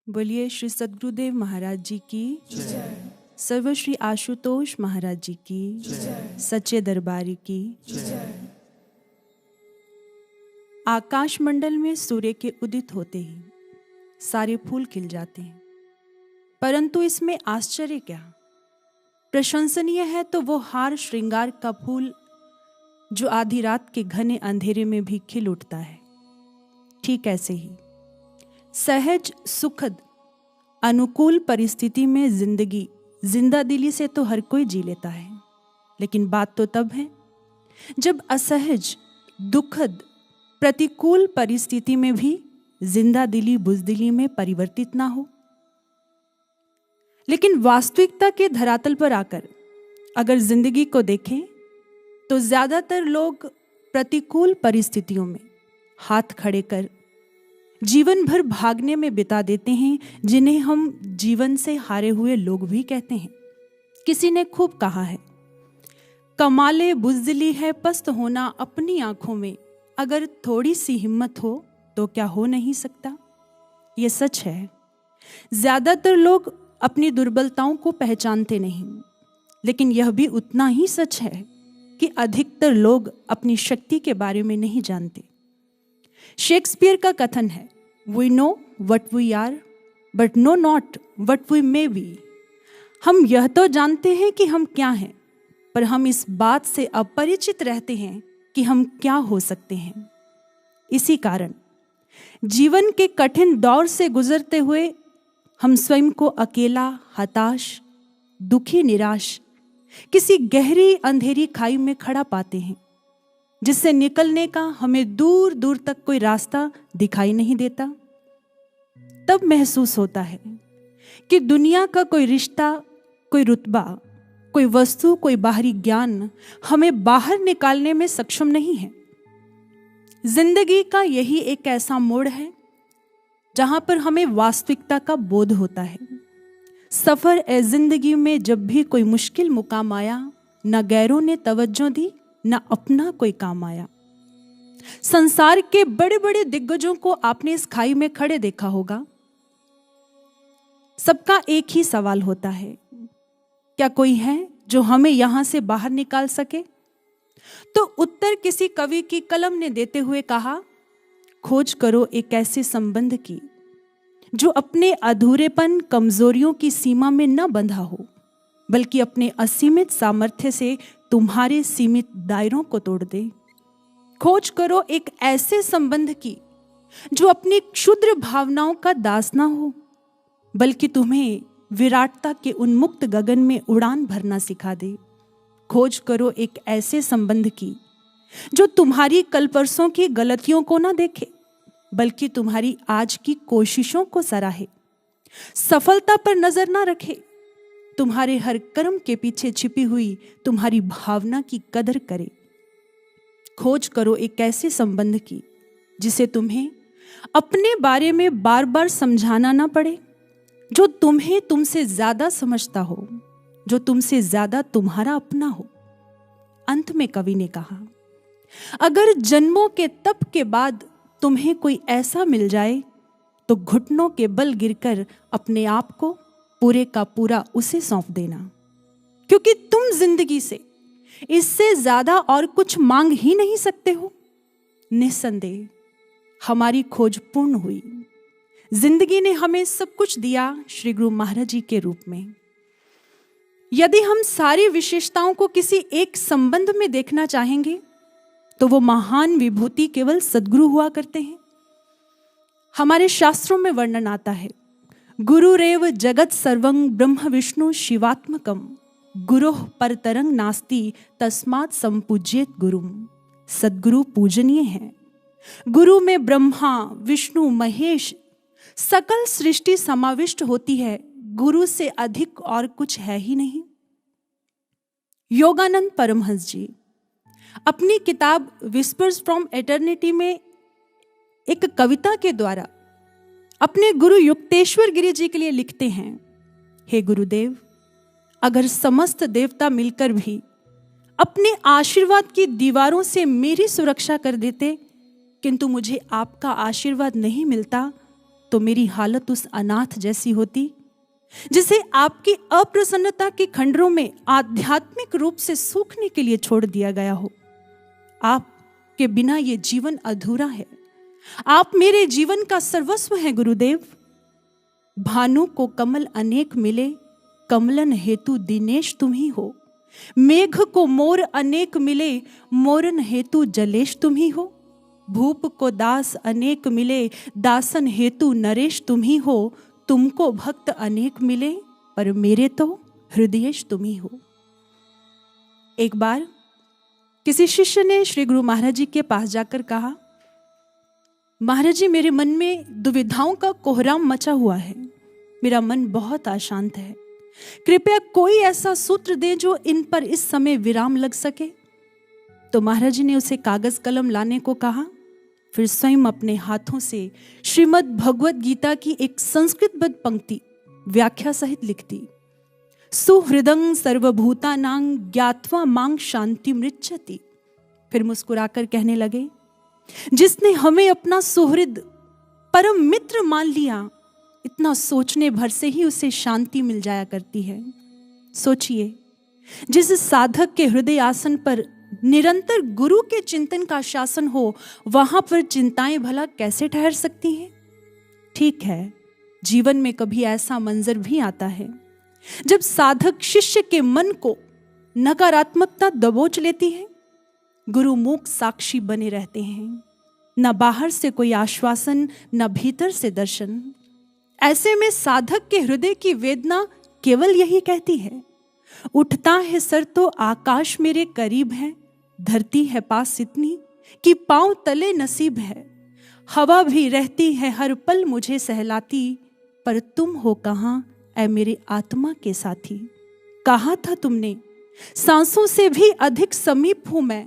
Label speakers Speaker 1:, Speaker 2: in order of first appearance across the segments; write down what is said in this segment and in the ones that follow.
Speaker 1: बोलिए श्री सद्गुरुदेव महाराज जी की जय। सर्व श्री आशुतोष महाराज जी की जय। सच्चे दरबारी की जय। आकाश मंडल में सूर्य के उदित होते ही सारे फूल खिल जाते हैं, परंतु इसमें आश्चर्य क्या? प्रशंसनीय है तो वो हार श्रृंगार का फूल जो आधी रात के घने अंधेरे में भी खिल उठता है। ठीक ऐसे ही सहज सुखद अनुकूल परिस्थिति में जिंदगी जिंदा दिली से तो हर कोई जी लेता है, लेकिन बात तो तब है जब असहज दुखद प्रतिकूल परिस्थिति में भी जिंदा दिली बुजदिली में परिवर्तित ना हो। लेकिन वास्तविकता के धरातल पर आकर अगर जिंदगी को देखें तो ज्यादातर लोग प्रतिकूल परिस्थितियों में हाथ खड़े कर जीवन भर भागने में बिता देते हैं, जिन्हें हम जीवन से हारे हुए लोग भी कहते हैं। किसी ने खूब कहा है, कमाले बुज़दिली है पस्त होना अपनी आंखों में, अगर थोड़ी सी हिम्मत हो तो क्या हो नहीं सकता। ये सच है। ज्यादातर लोग अपनी दुर्बलताओं को पहचानते नहीं, लेकिन यह भी उतना ही सच है कि अधिकतर लोग अपनी शक्ति के बारे में नहीं जानते। शेक्सपियर का कथन है, we know what we are but know not what we may be. हम यह तो जानते हैं कि हम क्या हैं, पर हम इस बात से अपरिचित रहते हैं कि हम क्या हो सकते हैं। इसी कारण जीवन के कठिन दौर से गुजरते हुए हम स्वयं को अकेला, हताश, दुखी, निराश किसी गहरी अंधेरी खाई में खड़ा पाते हैं, जिससे निकलने का हमें दूर दूर तक कोई रास्ता दिखाई नहीं देता। तब महसूस होता है कि दुनिया का कोई रिश्ता, कोई रुतबा, कोई वस्तु, कोई बाहरी ज्ञान हमें बाहर निकालने में सक्षम नहीं है। जिंदगी का यही एक ऐसा मोड़ है जहां पर हमें वास्तविकता का बोध होता है। सफर ए जिंदगी में जब भी कोई मुश्किल मुकाम आया, न गैरों ने तवज्जो दी, न अपना कोई काम आया। संसार के बड़े बड़े दिग्गजों को आपने इस खाई में खड़े देखा होगा। सबका एक ही सवाल होता है, क्या कोई है जो हमें यहां से बाहर निकाल सके? तो उत्तर किसी कवि की कलम ने देते हुए कहा, खोज करो एक ऐसे संबंध की जो अपने अधूरेपन, कमजोरियों की सीमा में न बंधा हो, बल्कि अपने असीमित सामर्थ्य से तुम्हारे सीमित दायरों को तोड़ दे। खोज करो एक ऐसे संबंध की जो अपनी क्षुद्र भावनाओं का दास ना हो, बल्कि तुम्हें विराटता के उन्मुक्त गगन में उड़ान भरना सिखा दे। खोज करो एक ऐसे संबंध की जो तुम्हारी कल परसों की गलतियों को ना देखे, बल्कि तुम्हारी आज की कोशिशों को सराहे। सफलता पर नजर ना रखे, तुम्हारे हर कर्म के पीछे छिपी हुई तुम्हारी भावना की कदर करे। खोज करो एक ऐसे संबंध की जिसे तुम्हें अपने बारे में बार बार समझाना ना पड़े, जो तुम्हें तुमसे ज्यादा समझता हो, जो तुमसे ज्यादा तुम्हारा अपना हो। अंत में कवि ने कहा, अगर जन्मों के तप के बाद तुम्हें कोई ऐसा मिल जाए तो घुटनों के बल गिरकर अपने आप को पूरे का पूरा उसे सौंप देना, क्योंकि तुम जिंदगी से इससे ज्यादा और कुछ मांग ही नहीं सकते हो। निस्संदेह हमारी खोज पूर्ण हुई। जिंदगी ने हमें सब कुछ दिया श्री गुरु महाराज जी के रूप में। यदि हम सारी विशेषताओं को किसी एक संबंध में देखना चाहेंगे तो वो महान विभूति केवल सद्गुरु हुआ करते हैं। हमारे शास्त्रों में वर्णन आता है, गुरुरेव जगत सर्वं ब्रह्म विष्णु शिवात्मकम गुरोः परतरंग नास्ति तस्मात् संपूज्येत गुरुम। सद्गुरु पूजनीय है। गुरु में ब्रह्मा, विष्णु, महेश सकल सृष्टि समाविष्ट होती है। गुरु से अधिक और कुछ है ही नहीं। योगानंद परमहंस जी अपनी किताब विस्पर्स फ्रॉम एटर्निटी में एक कविता के द्वारा अपने गुरु युक्तेश्वर गिरि जी के लिए लिखते हैं, हे गुरुदेव, अगर समस्त देवता मिलकर भी अपने आशीर्वाद की दीवारों से मेरी सुरक्षा कर देते, किंतु मुझे आपका आशीर्वाद नहीं मिलता, तो मेरी हालत उस अनाथ जैसी होती जिसे आपकी अप्रसन्नता के खंडरों में आध्यात्मिक रूप से सूखने के लिए छोड़ दिया गया हो। आपके बिना ये जीवन अधूरा है। आप मेरे जीवन का सर्वस्व हैं गुरुदेव। भानु को कमल अनेक मिले, कमलन हेतु दिनेश तुम ही हो। मेघ को मोर अनेक मिले, मोरन हेतु जलेश तुम ही हो। भूप को दास अनेक मिले, दासन हेतु नरेश तुम ही हो। तुमको भक्त अनेक मिले, पर मेरे तो हृदयेश तुम ही हो। एक बार किसी शिष्य ने श्री गुरु महाराज जी के पास जाकर कहा, महाराज जी, मेरे मन में दुविधाओं का कोहराम मचा हुआ है। मेरा मन बहुत अशांत है। कृपया कोई ऐसा सूत्र दे जो इन पर इस समय विराम लग सके। तो महाराज जी ने उसे कागज कलम लाने को कहा। फिर स्वयं अपने हाथों से श्रीमद् भगवत गीता की एक संस्कृतबद्ध पंक्ति व्याख्या सहित लिख दी। सुहृदं सर्वभूतानां ज्ञात्वा मां शांति मृच्छति। फिर मुस्कुराकर कहने लगे, जिसने हमें अपना सुहृद परम मित्र मान लिया, इतना सोचने भर से ही उसे शांति मिल जाया करती है। सोचिए, जिस साधक के हृदय आसन पर निरंतर गुरु के चिंतन का शासन हो, वहां पर चिंताएं भला कैसे ठहर सकती हैं? ठीक है, जीवन में कभी ऐसा मंजर भी आता है जब साधक शिष्य के मन को नकारात्मकता दबोच लेती है। गुरु मूक साक्षी बने रहते हैं, न बाहर से कोई आश्वासन, न भीतर से दर्शन। ऐसे में साधक के हृदय की वेदना केवल यही कहती है, उठता है सर तो आकाश मेरे करीब है, धरती है पास इतनी कि पांव तले नसीब है। हवा भी रहती है हर पल मुझे सहलाती, पर तुम हो कहाँ ऐ मेरे आत्मा के साथी। कहा था तुमने, सांसों से भी अधिक समीप हूं मैं,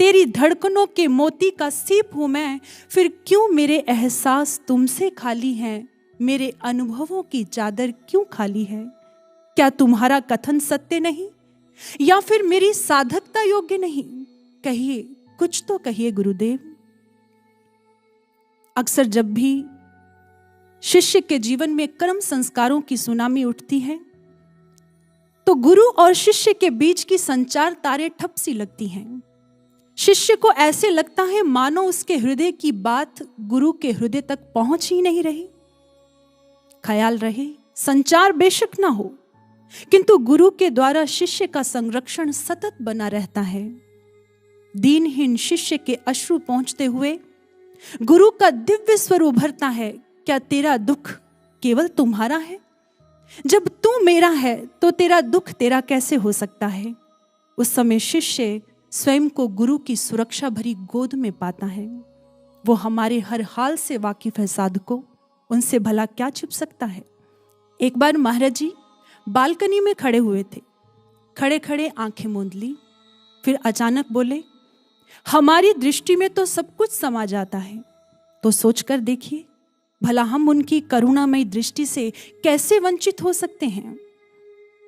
Speaker 1: तेरी धड़कनों के मोती का सीप हूं मैं। फिर क्यों मेरे एहसास तुमसे खाली हैं, मेरे अनुभवों की चादर क्यों खाली है? क्या तुम्हारा कथन सत्य नहीं, या फिर मेरी साधकता योग्य नहीं? कहिए, कुछ तो कहिए गुरुदेव। अक्सर जब भी शिष्य के जीवन में कर्म संस्कारों की सुनामी उठती है, तो गुरु और शिष्य के बीच की संचार तारे ठप सी लगती हैं। शिष्य को ऐसे लगता है मानो उसके हृदय की बात गुरु के हृदय तक पहुंच ही नहीं रही। ख्याल रहे, संचार बेशक ना हो, किंतु गुरु के द्वारा शिष्य का संरक्षण सतत बना रहता है। दीनहीन शिष्य के अश्रु पहुंचते हुए गुरु का दिव्य स्वर उभरता है, क्या तेरा दुख केवल तुम्हारा है? जब तू मेरा है तो तेरा दुख तेरा कैसे हो सकता है? उस समय शिष्य स्वयं को गुरु की सुरक्षा भरी गोद में पाता है। वो हमारे हर हाल से वाकिफ है साधकों, उनसे भला क्या छिप सकता है। एक बार महाराज जी बालकनी में खड़े हुए थे। खड़े खड़े आंखें मूंद ली, फिर अचानक बोले, हमारी दृष्टि में तो सब कुछ समा जाता है, तो सोचकर देखिए भला हम उनकी करुणामयी दृष्टि से कैसे वंचित हो सकते हैं।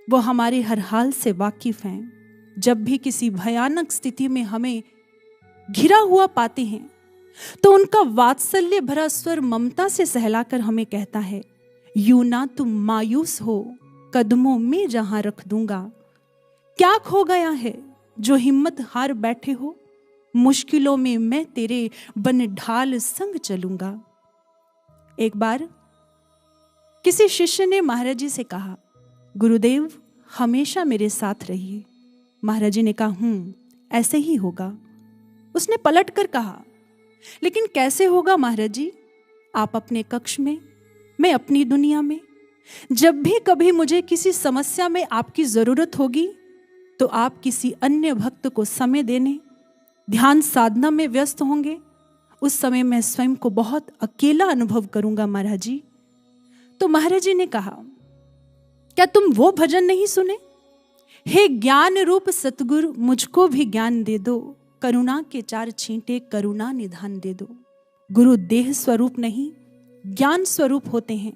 Speaker 1: वो हमारे हर हाल से वाकिफ हैं। जब भी किसी भयानक स्थिति में हमें घिरा हुआ पाते हैं, तो उनका वात्सल्य भरा स्वर ममता से सहलाकर हमें कहता है, यूं ना तुम मायूस हो, कदमों में जहां रख दूंगा। क्या खो गया है जो हिम्मत हार बैठे हो, मुश्किलों में मैं तेरे बन ढाल संग चलूंगा। एक बार किसी शिष्य ने महाराज जी से कहा, गुरुदेव हमेशा मेरे साथ रहिए। महाराज जी ने कहा, ऐसे ही होगा। उसने पलट कर कहा, लेकिन कैसे होगा महाराज जी? आप अपने कक्ष में, मैं अपनी दुनिया में। जब भी कभी मुझे किसी समस्या में आपकी जरूरत होगी, तो आप किसी अन्य भक्त को समय देने, ध्यान साधना में व्यस्त होंगे। उस समय मैं स्वयं को बहुत अकेला अनुभव करूंगा महाराज जी। तो महाराज जी ने कहा, क्या तुम वो भजन नहीं सुने? हे ज्ञान रूप सतगुरु मुझको भी ज्ञान दे दो, करुणा के 4 छींटे करुणा निधान दे दो। गुरु देह स्वरूप नहीं, ज्ञान स्वरूप होते हैं।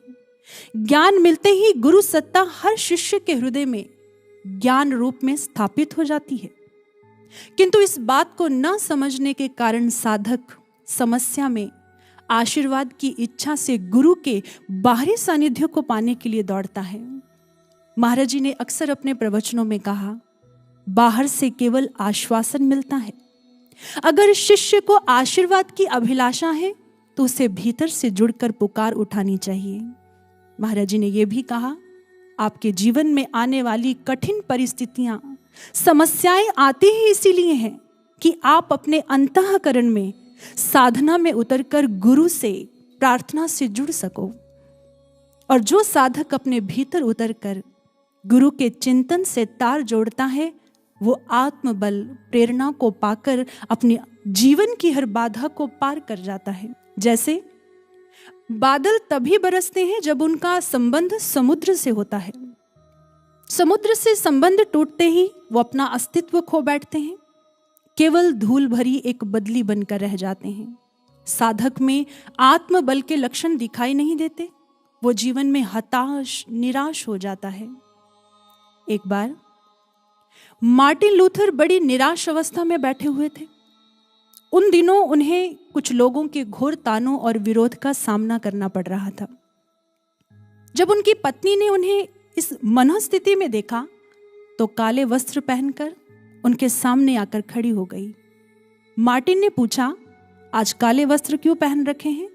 Speaker 1: ज्ञान मिलते ही गुरु सत्ता हर शिष्य के हृदय में ज्ञान रूप में स्थापित हो जाती है। किंतु इस बात को न समझने के कारण साधक समस्या में आशीर्वाद की इच्छा से गुरु के बाहरी सानिध्य को पाने के लिए दौड़ता है। महाराज जी ने अक्सर अपने प्रवचनों में कहा, बाहर से केवल आश्वासन मिलता है। अगर शिष्य को आशीर्वाद की अभिलाषा है तो उसे भीतर से जुड़कर पुकार उठानी चाहिए। महाराज जी ने यह भी कहा, आपके जीवन में आने वाली कठिन परिस्थितियां, समस्याएं आती ही इसीलिए हैं कि आप अपने अंतःकरण में साधना में उतरकर गुरु से, प्रार्थना से जुड़ सको। और जो साधक अपने भीतर उतरकर गुरु के चिंतन से तार जोड़ता है, वो आत्मबल, प्रेरणा को पाकर अपने जीवन की हर बाधा को पार कर जाता है। जैसे बादल तभी बरसते हैं जब उनका संबंध समुद्र से होता है। समुद्र से संबंध टूटते ही वो अपना अस्तित्व खो बैठते हैं, केवल धूल भरी एक बदली बनकर रह जाते हैं। साधक में आत्मबल के लक्षण दिखाई नहीं देते, वो जीवन में हताश, निराश हो जाता है। एक बार मार्टिन लूथर बड़ी निराश अवस्था में बैठे हुए थे। उन दिनों उन्हें कुछ लोगों के घोर तानों और विरोध का सामना करना पड़ रहा था। जब उनकी पत्नी ने उन्हें इस मनोस्थिति में देखा तो काले वस्त्र पहनकर उनके सामने आकर खड़ी हो गई। मार्टिन ने पूछा, आज काले वस्त्र क्यों पहन रखे हैं?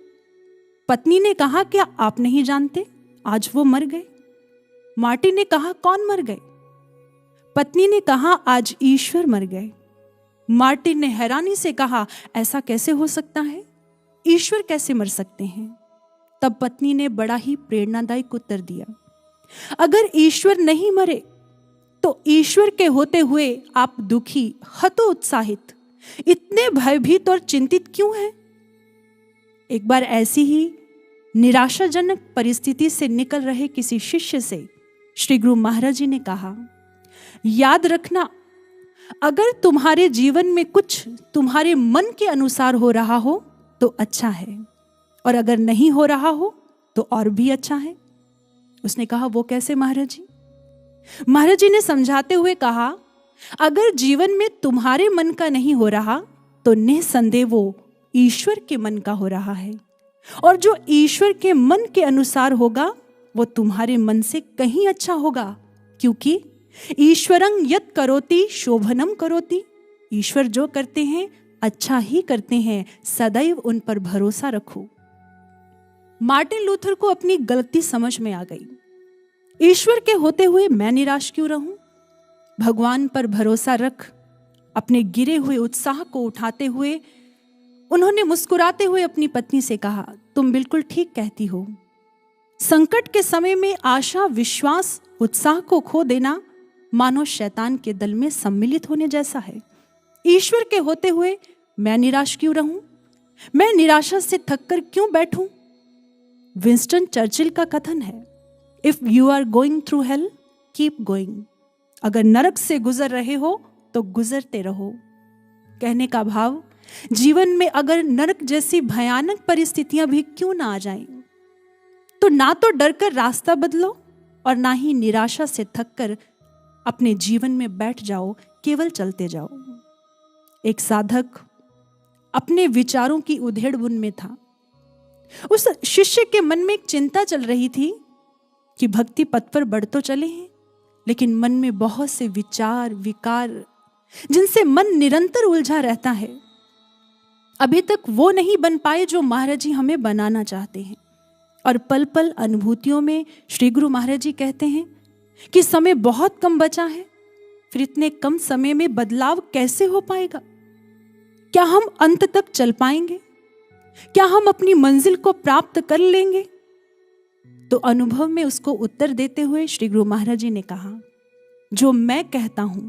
Speaker 1: पत्नी ने कहा, क्या आप नहीं जानते, आज वो मर गए। मार्टिन ने कहा, कौन मर गए? पत्नी ने कहा, आज ईश्वर मर गए। मार्टिन ने हैरानी से कहा, ऐसा कैसे हो सकता है? ईश्वर कैसे मर सकते हैं? तब पत्नी ने बड़ा ही प्रेरणादायक उत्तर दिया, अगर ईश्वर नहीं मरे तो ईश्वर के होते हुए आप दुखी, हतोत्साहित, इतने भयभीत और चिंतित क्यों हैं? एक बार ऐसी ही निराशाजनक परिस्थिति से निकल रहे किसी शिष्य से श्री गुरु महाराज जी ने कहा, याद रखना, अगर तुम्हारे जीवन में कुछ तुम्हारे मन के अनुसार हो रहा हो तो अच्छा है, और अगर नहीं हो रहा हो तो और भी अच्छा है। उसने कहा, वो कैसे महाराज जी? महाराज जी ने समझाते हुए कहा, अगर जीवन में तुम्हारे मन का नहीं हो रहा तो निसंदेह वो ईश्वर के मन का हो रहा है, और जो ईश्वर के मन के अनुसार होगा वो तुम्हारे मन से कहीं अच्छा होगा, क्योंकि ईश्वरं यत् करोति शोभनम करोति। ईश्वर जो करते हैं अच्छा ही करते हैं, सदैव उन पर भरोसा रखो। मार्टिन लूथर को अपनी गलती समझ में आ गई। ईश्वर के होते हुए मैं निराश क्यों रहूं? भगवान पर भरोसा रख। अपने गिरे हुए उत्साह को उठाते हुए उन्होंने मुस्कुराते हुए अपनी पत्नी से कहा, तुम बिल्कुल ठीक कहती हो। संकट के समय में आशा, विश्वास, उत्साह को खो देना मानो शैतान के दल में सम्मिलित होने जैसा है। ईश्वर के होते हुए मैं निराश क्यों रहूं? मैं निराशा से थककर क्यों बैठूं? विंस्टन चर्चिल का कथन है, if you are going through hell keep going. अगर नरक से गुजर रहे हो तो गुजरते रहो। कहने का भाव, जीवन में अगर नरक जैसी भयानक परिस्थितियां भी क्यों ना आ जाएं, तो ना तो डरकर रास्ता बदलो और ना ही निराशा से थककर अपने जीवन में बैठ जाओ, केवल चलते जाओ। एक साधक अपने विचारों की उधेड़-बुन में था। उस शिष्य के मन में एक चिंता चल रही थी कि भक्ति पथ पर बढ़ तो चले हैं, लेकिन मन में बहुत से विचार, विकार, जिनसे मन निरंतर उलझा रहता है। अभी तक वो नहीं बन पाए जो महाराज जी हमें बनाना चाहते हैं। और पल पल अनुभूतियों में श्री गुरु महाराज जी कहते हैं कि समय बहुत कम बचा है, फिर इतने कम समय में बदलाव कैसे हो पाएगा? क्या हम अंत तक चल पाएंगे? क्या हम अपनी मंजिल को प्राप्त कर लेंगे? तो अनुभव में उसको उत्तर देते हुए श्री गुरु महाराज जी ने कहा, जो मैं कहता हूं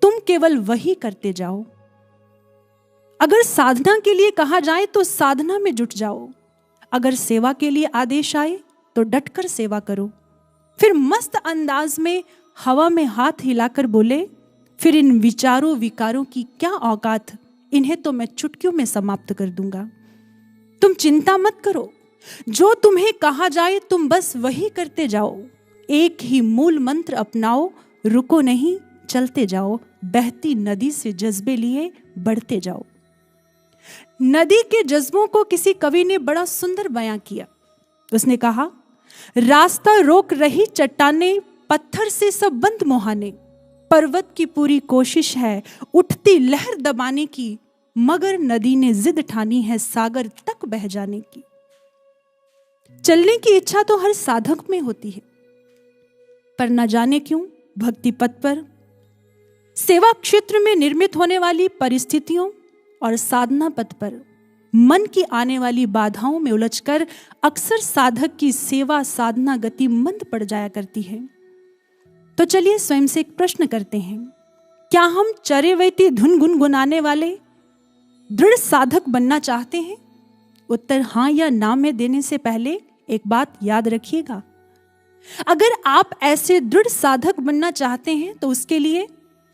Speaker 1: तुम केवल वही करते जाओ। अगर साधना के लिए कहा जाए तो साधना में जुट जाओ। अगर सेवा के लिए आदेश आए तो डटकर सेवा करो। फिर मस्त अंदाज में हवा में हाथ हिलाकर बोले, फिर इन विचारों विकारों की क्या औकात, इन्हें तो मैं चुटकियों में समाप्त कर दूंगा। तुम चिंता मत करो, जो तुम्हें कहा जाए तुम बस वही करते जाओ। एक ही मूल मंत्र अपनाओ, रुको नहीं, चलते जाओ। बहती नदी से जज्बे लिए बढ़ते जाओ। नदी के जज्बों को किसी कवि ने बड़ा सुंदर बयां किया। उसने कहा, रास्ता रोक रही चट्टाने, पत्थर से सब बंद मुहाने, पर्वत की पूरी कोशिश है उठती लहर दबाने की, मगर नदी ने जिद ठानी है सागर तक बह जाने की। चलने की इच्छा तो हर साधक में होती है, पर न जाने क्यों भक्ति पथ पर, सेवा क्षेत्र में निर्मित होने वाली परिस्थितियों और साधना पथ पर मन की आने वाली बाधाओं में उलझकर अक्सर साधक की सेवा साधना गति मंद पड़ जाया करती है। तो चलिए स्वयं से एक प्रश्न करते हैं, क्या हम चरेवैती धुन गुनगुनाने वाले दृढ़ साधक बनना चाहते हैं? उत्तर हाँ या ना में देने से पहले एक बात याद रखिएगा, अगर आप ऐसे दृढ़ साधक बनना चाहते हैं तो उसके लिए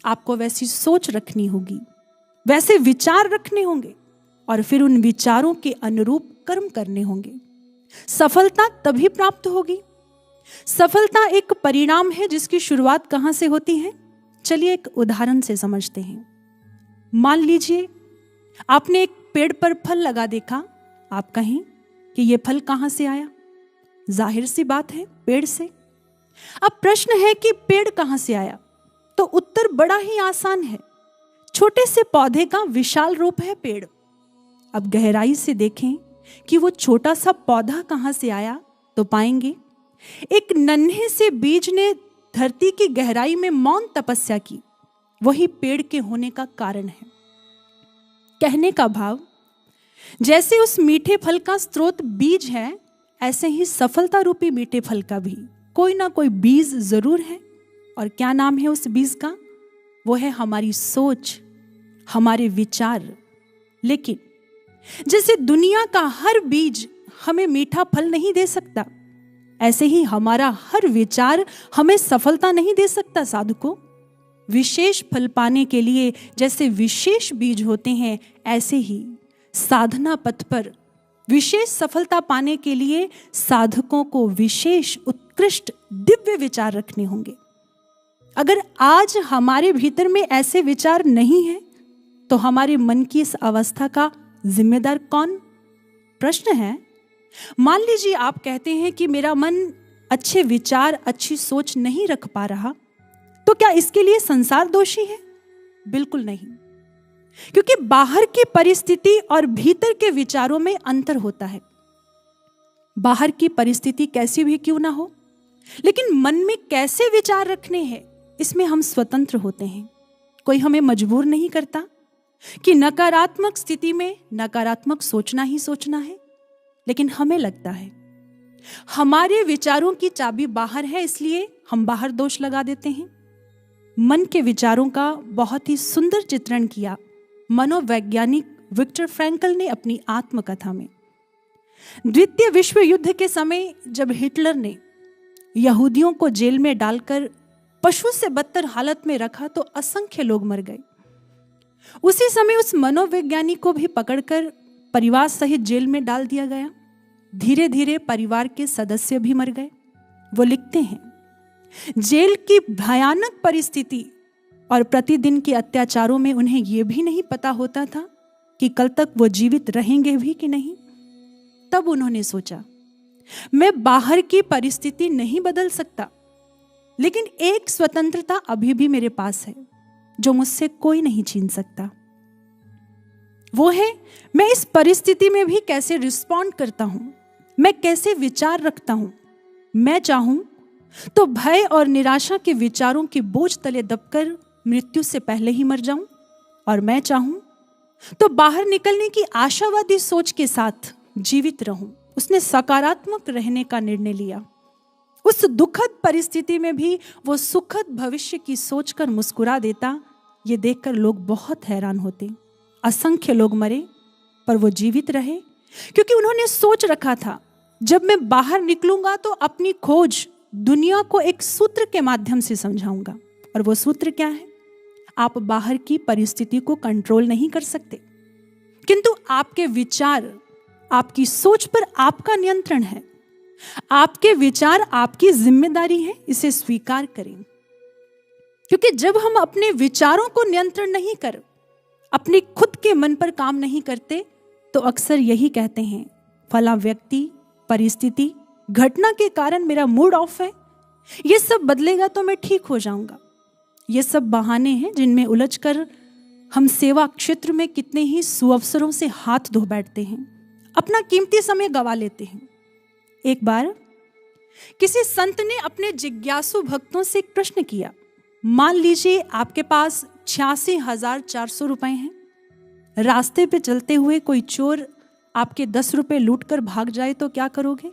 Speaker 1: आपको वैसी सोच रखनी होगी, वैसे विचार रखने होंगे और फिर उन विचारों के अनुरूप कर्म करने होंगे। सफलता तभी प्राप्त होगी। सफलता एक परिणाम है जिसकी शुरुआत कहां से होती है? चलिए एक उदाहरण से समझते हैं। मान लीजिए आपने एक पेड़ पर फल लगा देखा, आप कहें कि यह फल कहां से आया? जाहिर सी बात है, पेड़ से। अब प्रश्न है कि पेड़ कहां से आया? तो उत्तर बड़ा ही आसान है, छोटे से पौधे का विशाल रूप है पेड़। अब गहराई से देखें कि वो छोटा सा पौधा कहां से आया, तो पाएंगे एक नन्हे से बीज ने धरती की गहराई में मौन तपस्या की, वही पेड़ के होने का कारण है। कहने का भाव, जैसे उस मीठे फल का स्रोत बीज है, ऐसे ही सफलता रूपी मीठे फल का भी कोई ना कोई बीज जरूर है। और क्या नाम है उस बीज का? वो है हमारी सोच, हमारे विचार। लेकिन जैसे दुनिया का हर बीज हमें मीठा फल नहीं दे सकता, ऐसे ही हमारा हर विचार हमें सफलता नहीं दे सकता। साधकों, विशेष फल पाने के लिए जैसे विशेष बीज होते हैं, ऐसे ही साधना पथ पर विशेष सफलता पाने के लिए साधकों को विशेष उत्कृष्ट दिव्य विचार रखने होंगे। अगर आज हमारे भीतर में ऐसे विचार नहीं है तो हमारे मन की इस अवस्था का जिम्मेदार कौन? प्रश्न है। मान लीजिए आप कहते हैं कि मेरा मन अच्छे विचार अच्छी सोच नहीं रख पा रहा, तो क्या इसके लिए संसार दोषी है? बिल्कुल नहीं, क्योंकि बाहर की परिस्थिति और भीतर के विचारों में अंतर होता है। बाहर की परिस्थिति कैसी भी क्यों ना हो, लेकिन मन में कैसे विचार रखने हैं, इसमें हम स्वतंत्र होते हैं। कोई हमें मजबूर नहीं करता कि नकारात्मक स्थिति में नकारात्मक सोचना ही सोचना है। लेकिन हमें लगता है हमारे विचारों की चाबी बाहर है, इसलिए हम बाहर दोष लगा देते हैं। मन के विचारों का बहुत ही सुंदर चित्रण किया मनोवैज्ञानिक विक्टर फ्रैंकल ने अपनी आत्मकथा में। द्वितीय विश्व युद्ध के समय जब हिटलर ने यहूदियों को जेल में डालकर पशु से बदतर हालत में रखा तो असंख्य लोग मर गए। उसी समय उस मनोवैज्ञानिक को भी पकड़कर परिवार सहित जेल में डाल दिया गया। धीरे धीरे परिवार के सदस्य भी मर गए। वो लिखते हैं, जेल की भयानक परिस्थिति और प्रतिदिन के अत्याचारों में उन्हें यह भी नहीं पता होता था कि कल तक वो जीवित रहेंगे भी कि नहीं। तब उन्होंने सोचा, मैं बाहर की परिस्थिति नहीं बदल सकता, लेकिन एक स्वतंत्रता अभी भी मेरे पास है जो मुझसे कोई नहीं छीन सकता। वो है मैं इस परिस्थिति में भी कैसे रिस्पॉन्ड करता हूं, मैं कैसे विचार रखता हूं। मैं चाहूं तो भय और निराशा के विचारों के बोझ तले दबकर मृत्यु से पहले ही मर जाऊं, और मैं चाहूं तो बाहर निकलने की आशावादी सोच के साथ जीवित रहूं। उसने सकारात्मक रहने का निर्णय लिया। उस दुखद परिस्थिति में भी वो सुखद भविष्य की सोचकर मुस्कुरा देता। ये देखकर लोग बहुत हैरान होते। असंख्य लोग मरे पर वो जीवित रहे, क्योंकि उन्होंने सोच रखा था, जब मैं बाहर निकलूंगा तो अपनी खोज दुनिया को एक सूत्र के माध्यम से समझाऊंगा। और वो सूत्र क्या है? आप बाहर की परिस्थिति को कंट्रोल नहीं कर सकते, किंतु आपके विचार, आपकी सोच पर आपका नियंत्रण है। आपके विचार आपकी जिम्मेदारी है, इसे स्वीकार करें। क्योंकि जब हम अपने विचारों को नियंत्रण नहीं कर, अपने खुद के मन पर काम नहीं करते, तो अक्सर यही कहते हैं, फला व्यक्ति, परिस्थिति, घटना के कारण मेरा मूड ऑफ है, ये सब बदलेगा तो मैं ठीक हो जाऊंगा। ये सब बहाने हैं जिनमें उलझकर हम सेवा क्षेत्र में कितने ही सुअवसरों से हाथ धो बैठते हैं, अपना कीमती समय गवा लेते हैं। एक बार किसी संत ने अपने जिज्ञासु भक्तों से एक प्रश्न किया, मान लीजिए आपके पास 86,400 रुपए हैं। रास्ते पे चलते हुए कोई चोर आपके 10 रुपए लूट कर भाग जाए तो क्या करोगे?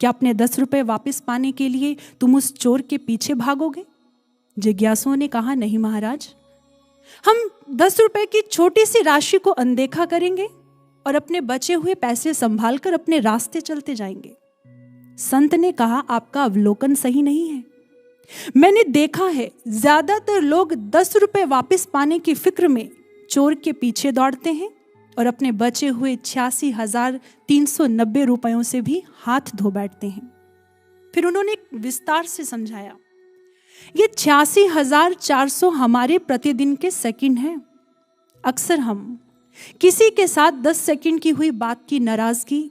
Speaker 1: क्या अपने 10 रुपए वापस पाने के लिए तुम उस चोर के पीछे भागोगे? जिज्ञासुओं ने कहा, नहीं महाराज, हम 10 रुपए की छोटी सी राशि को अनदेखा करेंगे और अपने बचे हुए पैसे संभाल कर अपने रास्ते चलते जाएंगे। संत ने कहा, आपका अवलोकन सही नहीं है। मैंने देखा है ज्यादातर लोग 10 रुपए वापस पाने की फिक्र में चोर के पीछे दौड़ते हैं और अपने बचे हुए 86,390 रुपयों से भी हाथ धो बैठते हैं। फिर उन्होंने विस्तार से समझाया, ये 86,400 हमारे प्रतिदिन के सेकंड हैं। अक्सर हम किसी के साथ 10 सेकंड की हुई बात की नाराजगी,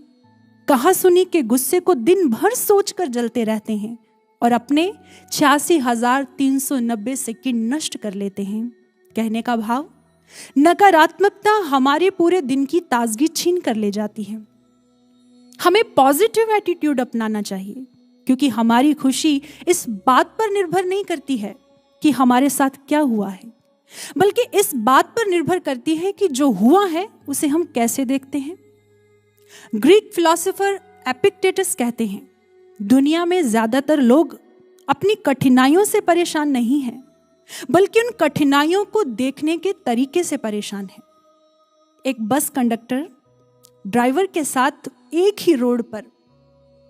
Speaker 1: कहा सुनी के गुस्से को दिन भर सोचकर जलते रहते हैं और अपने 86,390 सेकंड नष्ट कर लेते हैं। कहने का भाव, नकारात्मकता हमारे पूरे दिन की ताजगी छीन कर ले जाती है। हमें पॉजिटिव एटीट्यूड अपनाना चाहिए, क्योंकि हमारी खुशी इस बात पर निर्भर नहीं करती है कि हमारे साथ क्या हुआ है, बल्कि इस बात पर निर्भर करती है कि जो हुआ है उसे हम कैसे देखते हैं। ग्रीक फिलोसोफर एपिक्टेटस कहते हैं, दुनिया में ज्यादातर लोग अपनी कठिनाइयों से परेशान नहीं हैं, बल्कि उन कठिनाइयों को देखने के तरीके से परेशान है। एक बस कंडक्टर ड्राइवर के साथ एक ही रोड पर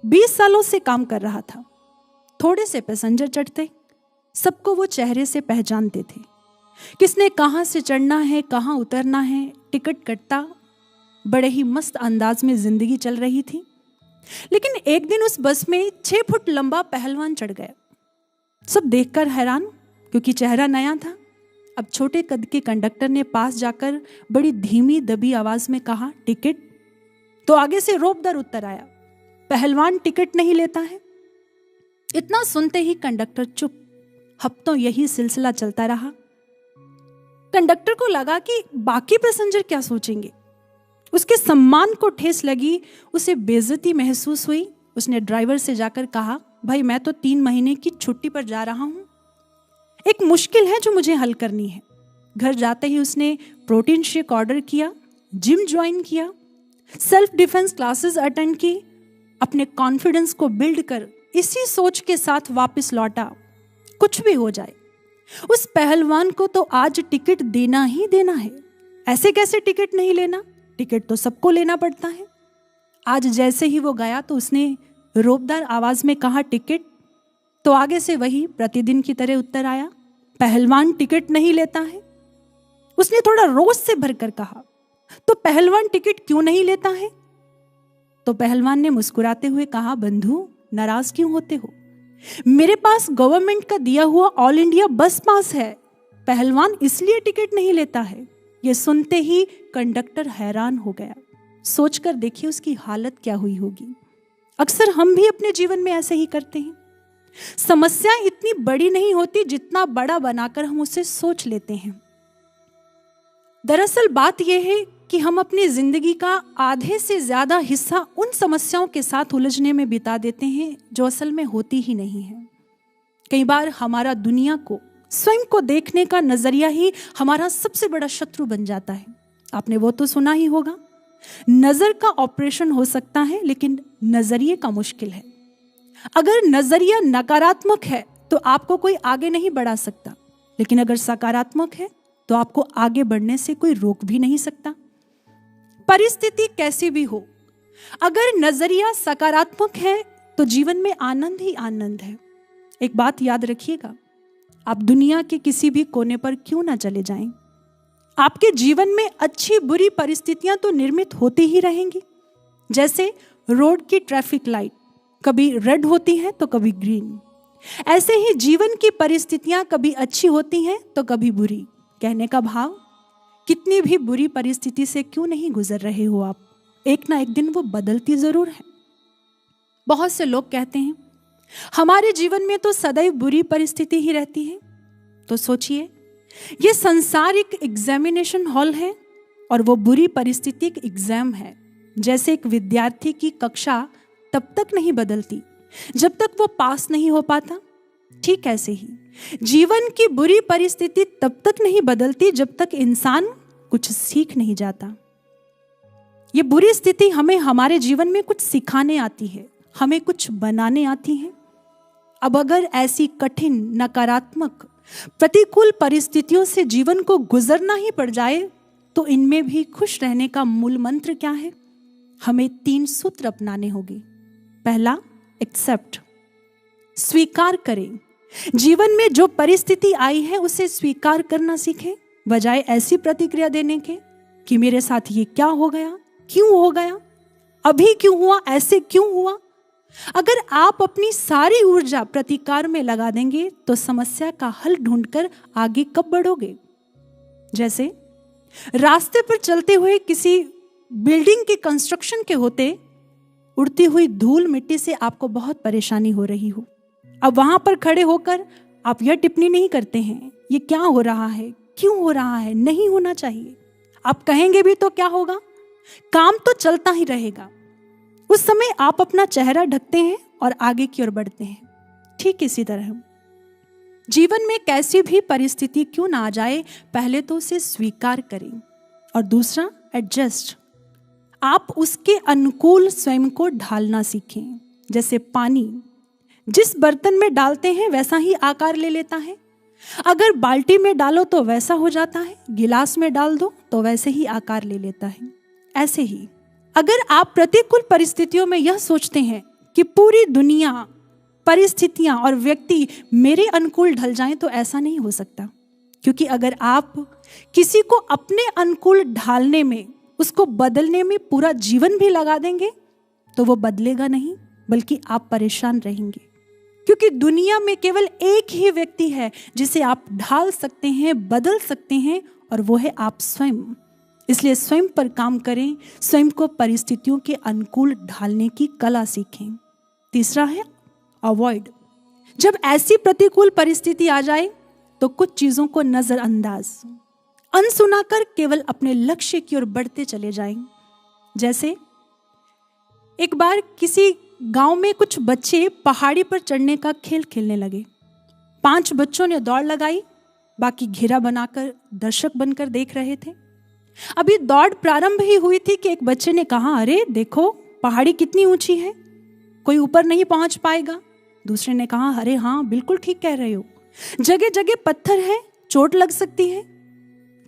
Speaker 1: 20 सालों से काम कर रहा था। थोड़े से पैसेंजर चढ़ते, सबको वो चेहरे से पहचानते थे। किसने कहां से चढ़ना है, कहां उतरना है, टिकट कटता, बड़े ही मस्त अंदाज में जिंदगी चल रही थी। लेकिन एक दिन उस बस में 6 फुट लंबा पहलवान चढ़ गया। सब देखकर हैरान, क्योंकि चेहरा नया था। अब छोटे कद के कंडक्टर ने पास जाकर बड़ी धीमी दबी आवाज में कहा, टिकट। तो आगे से रोबदार उत्तर आया, पहलवान टिकट नहीं लेता है। इतना सुनते ही कंडक्टर चुप। हफ्तों यही सिलसिला चलता रहा। कंडक्टर को लगा कि बाकी पैसेंजर क्या सोचेंगे। उसके सम्मान को ठेस लगी, उसे बेइज्जती महसूस हुई। उसने ड्राइवर से जाकर कहा, भाई मैं तो 3 महीने की छुट्टी पर जा रहा हूं, एक मुश्किल है जो मुझे हल करनी है। घर जाते ही उसने प्रोटीन शेक ऑर्डर किया, जिम ज्वाइन किया, सेल्फ डिफेंस क्लासेस अटेंड की, अपने कॉन्फिडेंस को बिल्ड कर इसी सोच के साथ वापस लौटा, कुछ भी हो जाए उस पहलवान को तो आज टिकट देना ही देना है। ऐसे कैसे टिकट नहीं लेना, टिकट तो सबको लेना पड़ता है। आज जैसे ही वो गया तो उसने रोबदार आवाज में कहा, टिकट। तो आगे से वही प्रतिदिन की तरह उत्तर आया, पहलवान टिकट नहीं लेता है। उसने थोड़ा रोष से भरकर कहा, तो पहलवान टिकट क्यों नहीं लेता है? तो पहलवान ने मुस्कुराते हुए कहा, बंधु नाराज क्यों होते हो, मेरे पास गवर्नमेंट का दिया हुआ ऑल इंडिया बस पास है, पहलवान इसलिए टिकट नहीं लेता है। यह सुनते ही कंडक्टर हैरान हो गया। सोचकर देखिए उसकी हालत क्या हुई होगी। अक्सर हम भी अपने जीवन में ऐसे ही करते हैं। समस्या इतनी बड़ी नहीं होती जितना बड़ा बनाकर हम उसे सोच लेते हैं। दरअसल बात यह है कि हम अपनी जिंदगी का आधे से ज्यादा हिस्सा उन समस्याओं के साथ उलझने में बिता देते हैं जो असल में होती ही नहीं है। कई बार हमारा दुनिया को, स्वयं को देखने का नजरिया ही हमारा सबसे बड़ा शत्रु बन जाता है। आपने वो तो सुना ही होगा, नजर का ऑपरेशन हो सकता है लेकिन नजरिए का मुश्किल है। अगर नजरिया नकारात्मक है तो आपको कोई आगे नहीं बढ़ा सकता, लेकिन अगर सकारात्मक है तो आपको आगे बढ़ने से कोई रोक भी नहीं सकता। परिस्थिति कैसी भी हो, अगर नजरिया सकारात्मक है तो जीवन में आनंद ही आनंद है। एक बात याद रखिएगा, आप दुनिया के किसी भी कोने पर क्यों ना चले जाएं, आपके जीवन में अच्छी बुरी परिस्थितियां तो निर्मित होती ही रहेंगी। जैसे रोड की ट्रैफिक लाइट कभी रेड होती है तो कभी ग्रीन, ऐसे ही जीवन की परिस्थितियां कभी अच्छी होती हैं तो कभी बुरी। कहने का भाव, कितनी भी बुरी परिस्थिति से क्यों नहीं गुजर रहे हो आप, एक ना एक दिन वो बदलती जरूर है। बहुत से लोग कहते हैं हमारे जीवन में तो सदैव बुरी परिस्थिति ही रहती है। तो सोचिए, ये संसार एक एग्जामिनेशन हॉल है और वो बुरी परिस्थिति एक एग्जाम है। जैसे एक विद्यार्थी की कक्षा तब तक नहीं बदलती जब तक वो पास नहीं हो पाता, ठीक ऐसे ही जीवन की बुरी परिस्थिति तब तक नहीं बदलती जब तक इंसान कुछ सीख नहीं जाता। ये बुरी स्थिति हमें हमारे जीवन में कुछ सिखाने आती है, हमें कुछ बनाने आती है। अब अगर ऐसी कठिन, नकारात्मक, प्रतिकूल परिस्थितियों से जीवन को गुजरना ही पड़ जाए तो इनमें भी खुश रहने का मूल मंत्र क्या है? हमें 3 सूत्र अपनाने होंगे। पहला, एक्सेप्ट, स्वीकार करें। जीवन में जो परिस्थिति आई है उसे स्वीकार करना सीखें, बजाय ऐसी प्रतिक्रिया देने के कि मेरे साथ ये क्या हो गया, क्यों हो गया, अभी क्यों हुआ, ऐसे क्यों हुआ। अगर आप अपनी सारी ऊर्जा प्रतिकार में लगा देंगे तो समस्या का हल ढूंढकर आगे कब बढ़ोगे? जैसे रास्ते पर चलते हुए किसी बिल्डिंग के कंस्ट्रक्शन के होते उड़ती हुई धूल मिट्टी से आपको बहुत परेशानी हो रही हो। अब वहां पर खड़े होकर आप यह टिप्पणी नहीं करते हैं ये क्या हो रहा है, क्यों हो रहा है, नहीं होना चाहिए। आप कहेंगे भी तो क्या होगा, काम तो चलता ही रहेगा। उस समय आप अपना चेहरा ढकते हैं और आगे की ओर बढ़ते हैं। ठीक इसी तरह जीवन में कैसी भी परिस्थिति क्यों ना आ जाए, पहले तो उसे स्वीकार करें और दूसरा, एडजस्ट। आप उसके अनुकूल स्वयं को ढालना सीखें। जैसे पानी जिस बर्तन में डालते हैं वैसा ही आकार ले लेता है। अगर बाल्टी में डालो तो वैसा हो जाता है, गिलास में डाल दो तो वैसे ही आकार ले लेता है। ऐसे ही अगर आप प्रतिकूल परिस्थितियों में यह सोचते हैं कि पूरी दुनिया, परिस्थितियां और व्यक्ति मेरे अनुकूल ढल जाएं, तो ऐसा नहीं हो सकता। क्योंकि अगर आप किसी को अपने अनुकूल ढालने में, उसको बदलने में पूरा जीवन भी लगा देंगे तो वो बदलेगा नहीं, बल्कि आप परेशान रहेंगे। क्योंकि दुनिया में केवल एक ही व्यक्ति है जिसे आप ढाल सकते हैं, बदल सकते हैं, और वो है आप स्वयं। इसलिए स्वयं पर काम करें, स्वयं को परिस्थितियों के अनुकूल ढालने की कला सीखें। तीसरा है अवॉइड। जब ऐसी प्रतिकूल परिस्थिति आ जाए तो कुछ चीजों को नजरअंदाज, अनसुना कर केवल अपने लक्ष्य की ओर बढ़ते चले जाएं। जैसे एक बार किसी गांव में कुछ बच्चे पहाड़ी पर चढ़ने का खेल खेलने लगे। 5 बच्चों ने दौड़ लगाई, बाकी घेरा बनाकर दर्शक बनकर देख रहे थे। अभी दौड़ प्रारंभ ही हुई थी कि एक बच्चे ने कहा, अरे देखो पहाड़ी कितनी ऊंची है, कोई ऊपर नहीं पहुंच पाएगा। दूसरे ने कहा, अरे हाँ बिल्कुल ठीक कह रहे हो, जगह जगह पत्थर है, चोट लग सकती है।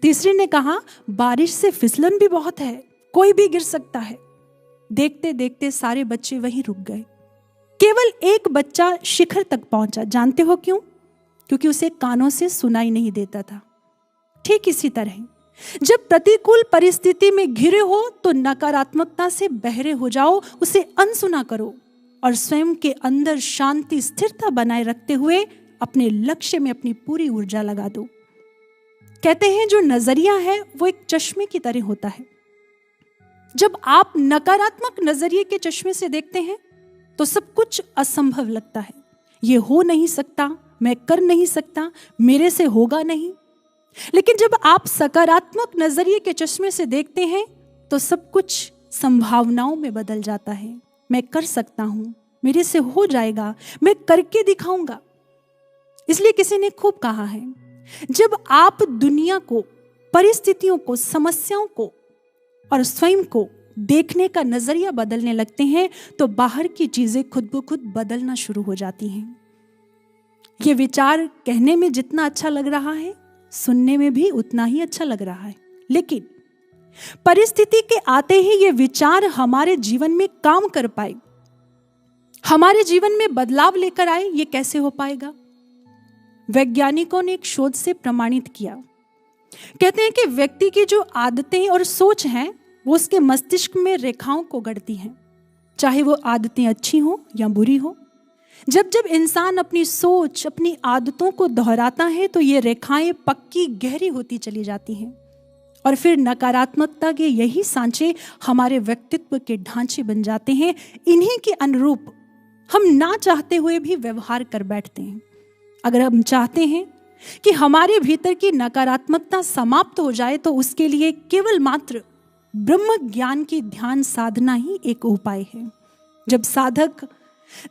Speaker 1: तीसरे ने कहा, बारिश से फिसलन भी बहुत है, कोई भी गिर सकता है। देखते देखते सारे बच्चे वहीं रुक गए। केवल एक बच्चा शिखर तक पहुंचा। जानते हो क्यों? क्योंकि उसे कानों से सुनाई नहीं देता था। ठीक इसी तरह जब प्रतिकूल परिस्थिति में घिरे हो तो नकारात्मकता से बहरे हो जाओ, उसे अनसुना करो और स्वयं के अंदर शांति, स्थिरता बनाए रखते हुए अपने लक्ष्य में अपनी पूरी ऊर्जा लगा दो। कहते हैं जो नजरिया है वो एक चश्मे की तरह होता है। जब आप नकारात्मक नजरिए के चश्मे से देखते हैं तो सब कुछ असंभव लगता है। ये हो नहीं सकता, मैं कर नहीं सकता, मेरे से होगा नहीं। लेकिन जब आप सकारात्मक नजरिए के चश्मे से देखते हैं तो सब कुछ संभावनाओं में बदल जाता है। मैं कर सकता हूं, मेरे से हो जाएगा, मैं करके दिखाऊंगा। इसलिए किसी ने खूब कहा है, जब आप दुनिया को, परिस्थितियों को, समस्याओं को और स्वयं को देखने का नजरिया बदलने लगते हैं तो बाहर की चीजें खुद ब खुद बदलना शुरू हो जाती हैं। ये विचार कहने में जितना अच्छा लग रहा है, सुनने में भी उतना ही अच्छा लग रहा है। लेकिन परिस्थिति के आते ही ये विचार हमारे जीवन में काम कर पाए, हमारे जीवन में बदलाव लेकर आए, ये कैसे हो पाएगा? वैज्ञानिकों ने एक शोध से प्रमाणित किया। कहते हैं कि व्यक्ति की जो आदतें और सोच हैं वो उसके मस्तिष्क में रेखाओं को गढ़ती हैं, चाहे वो आदतें अच्छी हो या बुरी हो। जब जब इंसान अपनी सोच, अपनी आदतों को दोहराता है तो ये रेखाएं पक्की, गहरी होती चली जाती हैं और फिर नकारात्मकता के यही सांचे हमारे व्यक्तित्व के ढांचे बन जाते हैं। इन्हीं के अनुरूप हम ना चाहते हुए भी व्यवहार कर बैठते हैं। अगर हम चाहते हैं कि हमारे भीतर की नकारात्मकता समाप्त हो जाए तो उसके लिए केवल मात्र ब्रह्म ज्ञान की ध्यान साधना ही एक उपाय है। जब साधक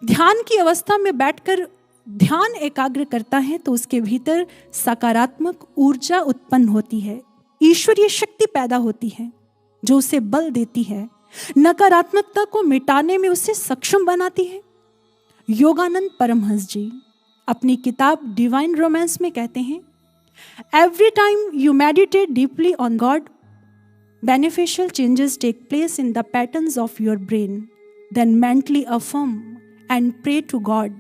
Speaker 1: ध्यान की अवस्था में बैठकर ध्यान एकाग्र करता है तो उसके भीतर सकारात्मक ऊर्जा उत्पन्न होती है, ईश्वरीय शक्ति पैदा होती है जो उसे बल देती है, नकारात्मकता को मिटाने में उसे सक्षम बनाती है। योगानंद परमहंस जी अपनी किताब डिवाइन रोमांस में कहते हैं, every time you meditate deeply on God, beneficial changes take place in the patterns of your brain. Then mentally affirm and pray to God.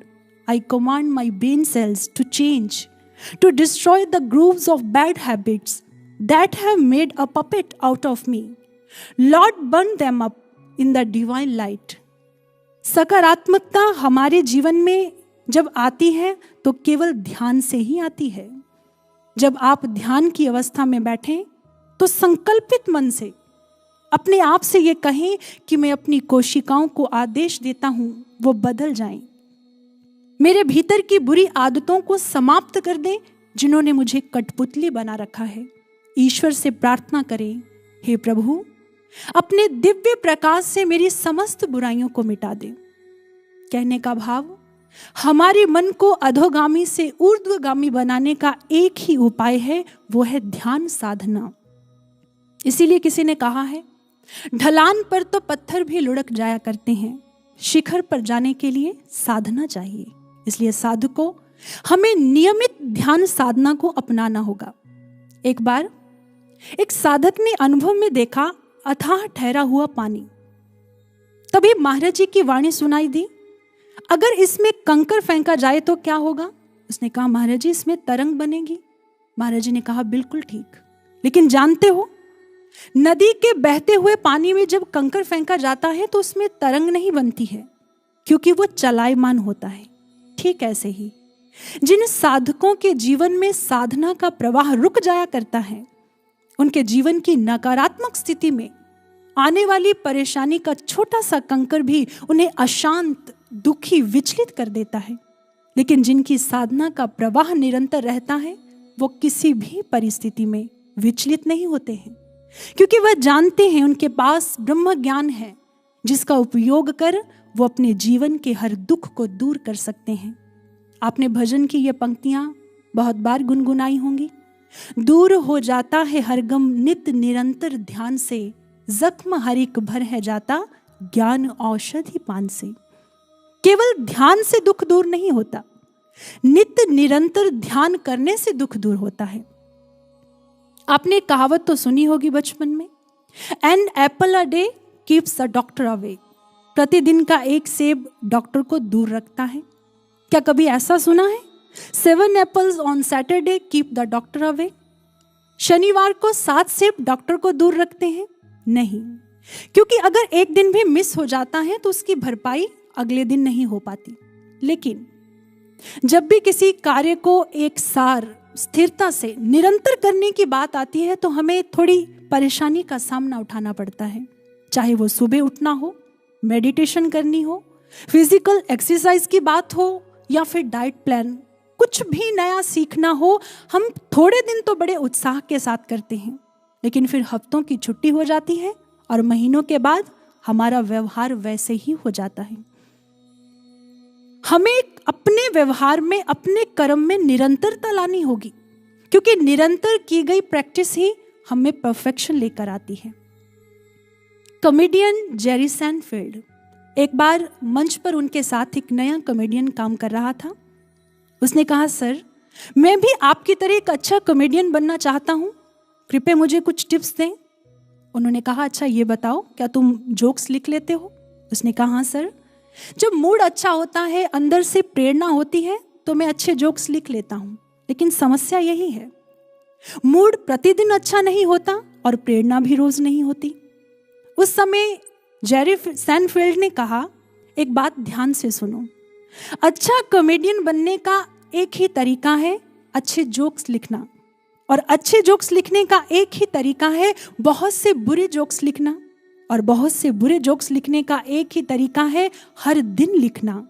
Speaker 1: I command my brain cells to change, to destroy the grooves of bad habits that have made a puppet out of me. Lord, burn them up in the divine light. सकारात्मकता हमारे जीवन में जब आती है तो केवल ध्यान से ही आती है। जब आप ध्यान की अवस्था में बैठें तो संकल्पित मन से अपने आप से ये कहें कि मैं अपनी कोशिकाओं को आदेश देता हूं वो बदल जाएं, मेरे भीतर की बुरी आदतों को समाप्त कर दें जिन्होंने मुझे कठपुतली बना रखा है। ईश्वर से प्रार्थना करें, हे प्रभु अपने दिव्य प्रकाश से मेरी समस्त बुराइयों को मिटा दे। कहने का भाव, हमारे मन को अधोगामी से ऊर्ध्वगामी बनाने का एक ही उपाय है, वो है ध्यान साधना। इसीलिए किसी ने कहा है, ढलान पर तो पत्थर भी लुढ़क जाया करते हैं, शिखर पर जाने के लिए साधना चाहिए। इसलिए साधकों, हमें नियमित ध्यान साधना को अपनाना होगा। एक बार एक साधक ने अनुभव में देखा अथाह ठहरा हुआ पानी। तभी महाराज जी की वाणी सुनाई दी, अगर इसमें कंकर फेंका जाए तो क्या होगा? उसने कहा, महाराज जी इसमें तरंग बनेगी। महाराज जी ने कहा, बिल्कुल ठीक, लेकिन जानते हो नदी के बहते हुए पानी में जब कंकर फेंका जाता है तो उसमें तरंग नहीं बनती है, क्योंकि वो चलायमान होता है। ठीक ऐसे ही जिन साधकों के जीवन में साधना का प्रवाह रुक जाया करता है, उनके जीवन की नकारात्मक स्थिति में आने वाली परेशानी का छोटा सा कंकर भी उन्हें अशांत, दुखी, विचलित कर देता है। लेकिन जिनकी साधना का प्रवाह निरंतर रहता है, वो किसी भी परिस्थिति में विचलित नहीं होते हैं, क्योंकि वह जानते हैं उनके पास ब्रह्म ज्ञान है जिसका उपयोग कर वो अपने जीवन के हर दुख को दूर कर सकते हैं। आपने भजन की ये पंक्तियां बहुत बार गुनगुनाई होंगी। दूर हो जाता है हर गम नित निरंतर ध्यान से, जख्म हरिक भर है जाता ज्ञान औषधि पान से। केवल ध्यान से दुख दूर नहीं होता, नित निरंतर ध्यान करने से दुख दूर होता है। आपने कहावत तो सुनी होगी बचपन में, an apple a day keeps the doctor away. प्रतिदिन का एक सेब डॉक्टर को दूर रखता है। क्या कभी ऐसा सुना है, 7 apples on Saturday keep the doctor away? शनिवार को 7 सेब डॉक्टर को दूर रखते हैं? नहीं, क्योंकि अगर एक दिन भी मिस हो जाता है तो उसकी भरपाई अगले दिन नहीं हो पाती। लेकिन जब भी किसी कार्य को एक सार स्थिरता से निरंतर करने की बात आती है तो हमें थोड़ी परेशानी का सामना उठाना पड़ता है। चाहे वो सुबह उठना हो, मेडिटेशन करनी हो, फिजिकल एक्सरसाइज की बात हो, या फिर डाइट प्लान, कुछ भी नया सीखना हो, हम थोड़े दिन तो बड़े उत्साह के साथ करते हैं, लेकिन फिर हफ्तों की छुट्टी हो जाती है और महीनों के बाद हमारा व्यवहार वैसे ही हो जाता है। हमें अपने व्यवहार में, अपने कर्म में निरंतरता लानी होगी, क्योंकि निरंतर की गई प्रैक्टिस ही हमें परफेक्शन लेकर आती है। कॉमेडियन जेरी सैनफील्ड, एक बार मंच पर उनके साथ एक नया कॉमेडियन काम कर रहा था। उसने कहा, सर मैं भी आपकी तरह एक अच्छा कॉमेडियन बनना चाहता हूँ, कृपया मुझे कुछ टिप्स दें। उन्होंने कहा, अच्छा ये बताओ, क्या तुम जोक्स लिख लेते हो? उसने कहा, हाँ सर, जब मूड अच्छा होता है, अंदर से प्रेरणा होती है, तो मैं अच्छे जोक्स लिख लेता हूँ। लेकिन समस्या यही है, मूड प्रतिदिन अच्छा नहीं होता और प्रेरणा भी रोज नहीं होती। उस समय जेरी सैनफील्ड ने कहा, एक बात ध्यान से सुनो, अच्छा कॉमेडियन बनने का एक ही तरीका है, अच्छे जोक्स लिखना। और अच्छे जोक्स लिखने का एक ही तरीका है, बहुत से बुरे जोक्स लिखना। और बहुत से बुरे जोक्स लिखने का एक ही तरीका है, हर दिन लिखना।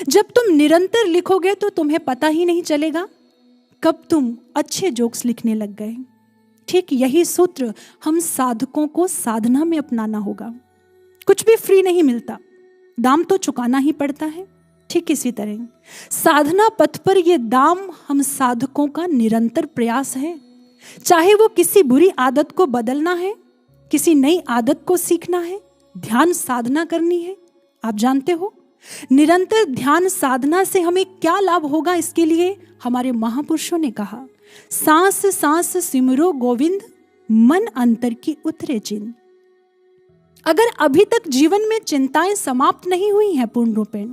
Speaker 1: जब तुम निरंतर लिखोगे तो तुम्हें पता ही नहीं चलेगा कब तुम अच्छे जोक्स लिखने लग गए। ठीक यही सूत्र हम साधकों को साधना में अपनाना होगा। कुछ भी फ्री नहीं मिलता, दाम तो चुकाना ही पड़ता है। ठीक इसी तरह साधना पथ पर यह दाम हम साधकों का निरंतर प्रयास है। चाहे वो किसी बुरी आदत को बदलना है, किसी नई आदत को सीखना है, ध्यान साधना करनी है। आप जानते हो निरंतर ध्यान साधना से हमें क्या लाभ होगा? इसके लिए हमारे महापुरुषों ने कहा, सांस सांस सिमरो गोविंद, मन अंतर की उतरे चिन्ह। अगर अभी तक जीवन में चिंताएं समाप्त नहीं हुई हैं पूर्ण रूपेण,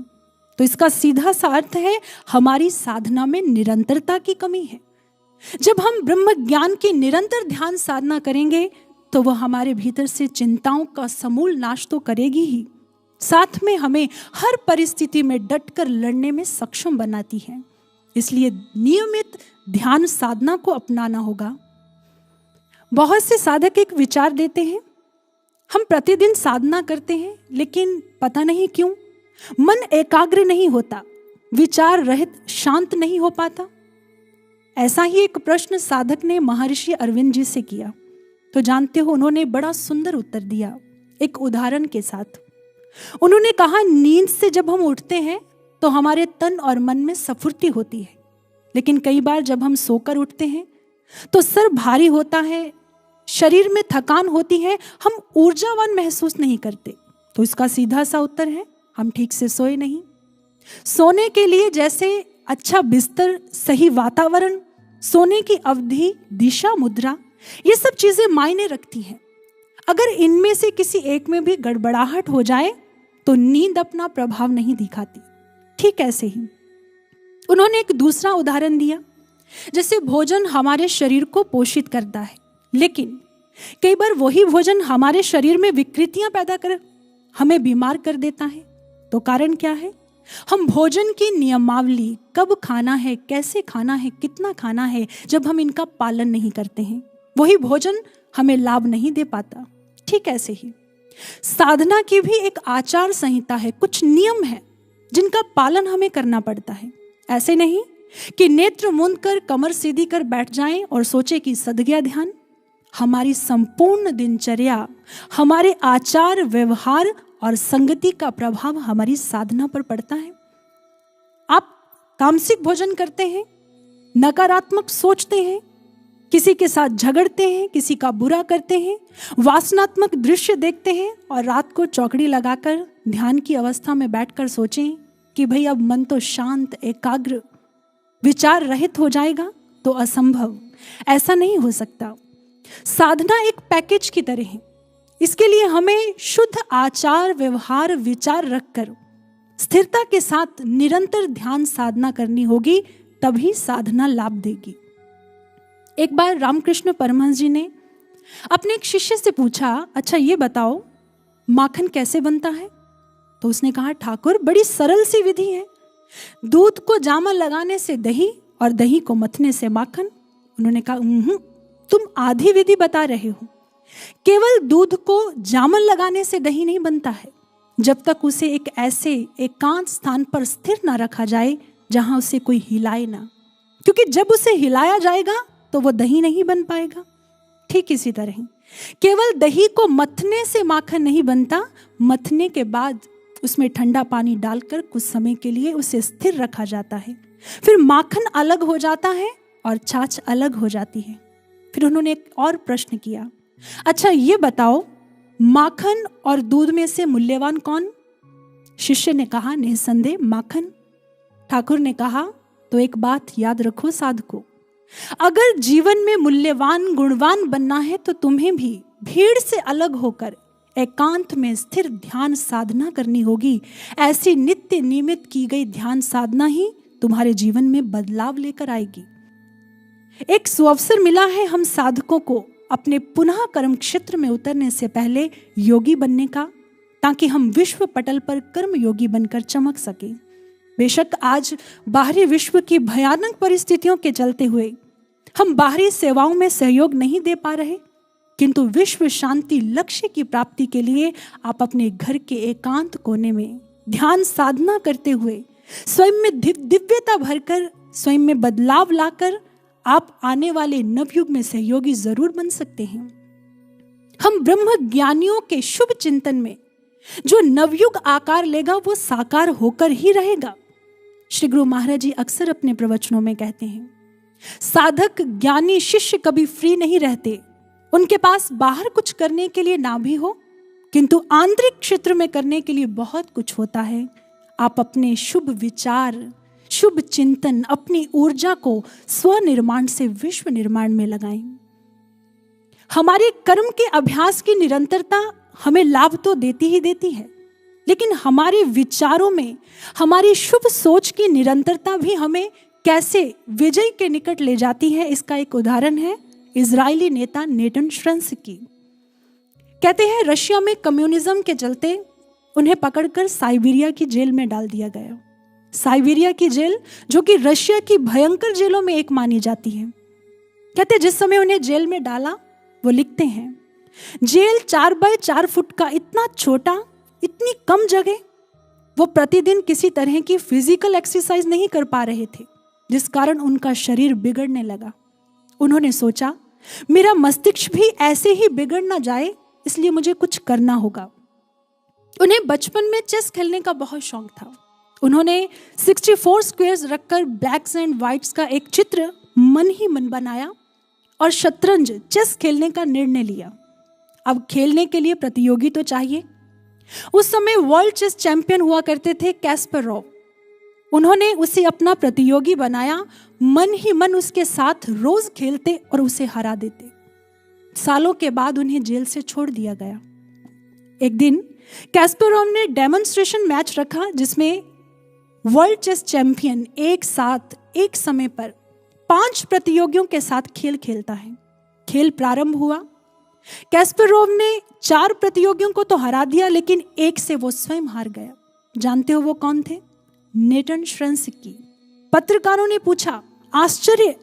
Speaker 1: तो इसका सीधा सा अर्थ है हमारी साधना में निरंतरता की कमी है। जब हम ब्रह्म ज्ञान की निरंतर ध्यान साधना करेंगे तो वह हमारे भीतर से चिंताओं का समूल नाश तो करेगी ही, साथ में हमें हर परिस्थिति में डटकर लड़ने में सक्षम बनाती है। इसलिए नियमित ध्यान साधना को अपनाना होगा। बहुत से साधक एक विचार देते हैं, हम प्रतिदिन साधना करते हैं लेकिन पता नहीं क्यों मन एकाग्र नहीं होता, विचार रहित शांत नहीं हो पाता। ऐसा ही एक प्रश्न साधक ने महर्षि अरविंद जी से किया, तो जानते हो उन्होंने बड़ा सुंदर उत्तर दिया एक उदाहरण के साथ। उन्होंने कहा, नींद से जब हम उठते हैं तो हमारे तन और मन में स्फूर्ति होती है, लेकिन कई बार जब हम सोकर उठते हैं तो सर भारी होता है, शरीर में थकान होती है, हम ऊर्जावान महसूस नहीं करते। तो इसका सीधा सा उत्तर है, हम ठीक से सोए नहीं। सोने के लिए जैसे अच्छा बिस्तर, सही वातावरण, सोने की अवधि, दिशा, मुद्रा, ये सब चीजें मायने रखती हैं। अगर इनमें से किसी एक में भी गड़बड़ाहट हो जाए तो नींद अपना प्रभाव नहीं दिखाती। ठीक ऐसे ही उन्होंने एक दूसरा उदाहरण दिया, जैसे भोजन हमारे शरीर को पोषित करता है, लेकिन कई बार वही भोजन हमारे शरीर में विकृतियां पैदा कर हमें बीमार कर देता है। तो कारण क्या है? हम भोजन की नियमावली, कब खाना है, कैसे खाना है, कितना खाना है, जब हम इनका पालन नहीं करते हैं, वही भोजन हमें लाभ नहीं दे पाता। ठीक ऐसे ही साधना की भी एक आचार संहिता है, कुछ नियम है जिनका पालन हमें करना पड़ता है। ऐसे नहीं कि नेत्र मूंद कर कमर सीधी कर बैठ जाएं और सोचे कि सद गया ध्यान। हमारी संपूर्ण दिनचर्या, हमारे आचार व्यवहार और संगति का प्रभाव हमारी साधना पर पड़ता है। आप तामसिक भोजन करते हैं, नकारात्मक सोचते हैं, किसी के साथ झगड़ते हैं, किसी का बुरा करते हैं, वासनात्मक दृश्य देखते हैं और रात को चौकड़ी लगाकर ध्यान की अवस्था में बैठकर सोचें कि भाई अब मन तो शांत, एकाग्र, विचार रहित हो जाएगा, तो असंभव, ऐसा नहीं हो सकता। साधना एक पैकेज की तरह है। इसके लिए हमें शुद्ध आचार व्यवहार विचार रखकर स्थिरता के साथ निरंतर ध्यान साधना करनी होगी, तभी साधना लाभ देगी। एक बार रामकृष्ण परमहंस जी ने अपने एक शिष्य से पूछा, अच्छा ये बताओ माखन कैसे बनता है? तो उसने कहा, ठाकुर बड़ी सरल सी विधि है, दूध को जामन लगाने से दही और दही को मथने से माखन। उन्होंने कहा, तुम आधी विधि बता रहे हो। केवल दूध को जामन लगाने से दही नहीं बनता है, जब तक उसे एक ऐसे एकांत स्थान पर स्थिर ना रखा जाए जहां उसे कोई हिलाए ना, क्योंकि जब उसे हिलाया जाएगा तो वो दही नहीं बन पाएगा। ठीक इसी तरह केवल दही को मथने से माखन नहीं बनता, मथने के बाद उसमें ठंडा पानी डालकर कुछ समय के लिए उसे स्थिर रखा जाता है, फिर माखन अलग हो जाता है और छाछ अलग हो जाती है। फिर उन्होंने एक और प्रश्न किया, अच्छा ये बताओ माखन और दूध में से मूल्यवान कौन? शिष्य ने कहा, निसंदेह माखन। ठाकुर ने कहा, तो एक बात याद रखो साधको, अगर जीवन में मूल्यवान गुणवान बनना है तो तुम्हें भी भीड़ से अलग होकर एकांत में स्थिर ध्यान साधना करनी होगी। ऐसी नित्य नियमित की गई ध्यान साधना ही तुम्हारे जीवन में बदलाव लेकर आएगी। एक सुअवसर मिला है हम साधकों को अपने पुनः कर्म क्षेत्र में उतरने से पहले योगी बनने का, ताकि हम विश्व पटल पर कर्म योगी बनकर चमक सकें। बेशक आज बाहरी विश्व की भयानक परिस्थितियों के चलते हुए हम बाहरी सेवाओं में सहयोग नहीं दे पा रहे, किंतु विश्व शांति लक्ष्य की प्राप्ति के लिए आप अपने घर के एकांत कोने में ध्यान साधना करते हुए स्वयं में दिव्यता भरकर, स्वयं में बदलाव लाकर आप आने वाले नवयुग में सहयोगी जरूर बन सकते हैं। हम ब्रह्म ज्ञानियों के शुभ चिंतन में जो नवयुग आकार लेगा वो साकार होकर ही रहेगा। श्री गुरु महाराज जी अक्सर अपने प्रवचनों में कहते हैं, साधक ज्ञानी शिष्य कभी फ्री नहीं रहते। उनके पास बाहर कुछ करने के लिए ना भी हो, किंतु आंतरिक क्षेत्र में करने के लिए बहुत कुछ होता है। आप अपने शुभ विचार, शुभ चिंतन, अपनी ऊर्जा को स्वनिर्माण से विश्व निर्माण में लगाएं। हमारे कर्म के अभ्यास की निरंतरता हमें लाभ तो देती ही देती है, लेकिन हमारे विचारों में हमारी शुभ सोच की निरंतरता भी हमें कैसे विजय के निकट ले जाती है, इसका एक उदाहरण है इजरायली नेता नेटन श्रंस की। कहते हैं रशिया में कम्युनिज्म के चलते उन्हें पकड़कर साइबेरिया की जेल में डाल दिया गया। साइबेरिया की जेल जो कि रशिया की भयंकर जेलों में एक मानी जाती है। कहते जिस समय उन्हें जेल में डाला, वो लिखते हैं, जेल 4 बाय 4 फुट का, इतना छोटा, इतनी कम जगह। वो प्रतिदिन किसी तरह की फिजिकल एक्सरसाइज नहीं कर पा रहे थे, जिस कारण उनका शरीर बिगड़ने लगा। उन्होंने सोचा मेरा मस्तिष्क भी ऐसे ही बिगड़ ना जाए, इसलिए मुझे कुछ करना होगा। उन्हें बचपन में चेस खेलने का बहुत शौक था। उन्होंने 64 स्क्वायर्स रखकर ब्लैक्स एंड व्हाइट्स का एक चित्र मन ही मन बनाया और शतरंज, चेस खेलने का निर्णय लिया। अब खेलने के लिए प्रतियोगी तो चाहिए। उस समय वर्ल्ड चेस चैंपियन हुआ करते थे कैस्परोव। उन्होंने उसे अपना प्रतियोगी बनाया, मन ही मन उसके साथ रोज खेलते और उसे हरा देते। सालों के बाद उन्हें जेल से छोड़ दिया गया। एक दिन कैस्परोव ने डेमोन्स्ट्रेशन मैच रखा, जिसमें वर्ल्ड चेस चैंपियन एक साथ एक समय पर 5 प्रतियोगियों के साथ खेल खेलता है। खेल प्रारंभ हुआ। कैस्परोव ने 4 प्रतियोगियों को तो हरा दिया, लेकिन एक से वो स्वयं हार गया। जानते हो वो कौन थे? नेटन श्रंस की। पत्रकारों ने पूछा, आश्चर्य,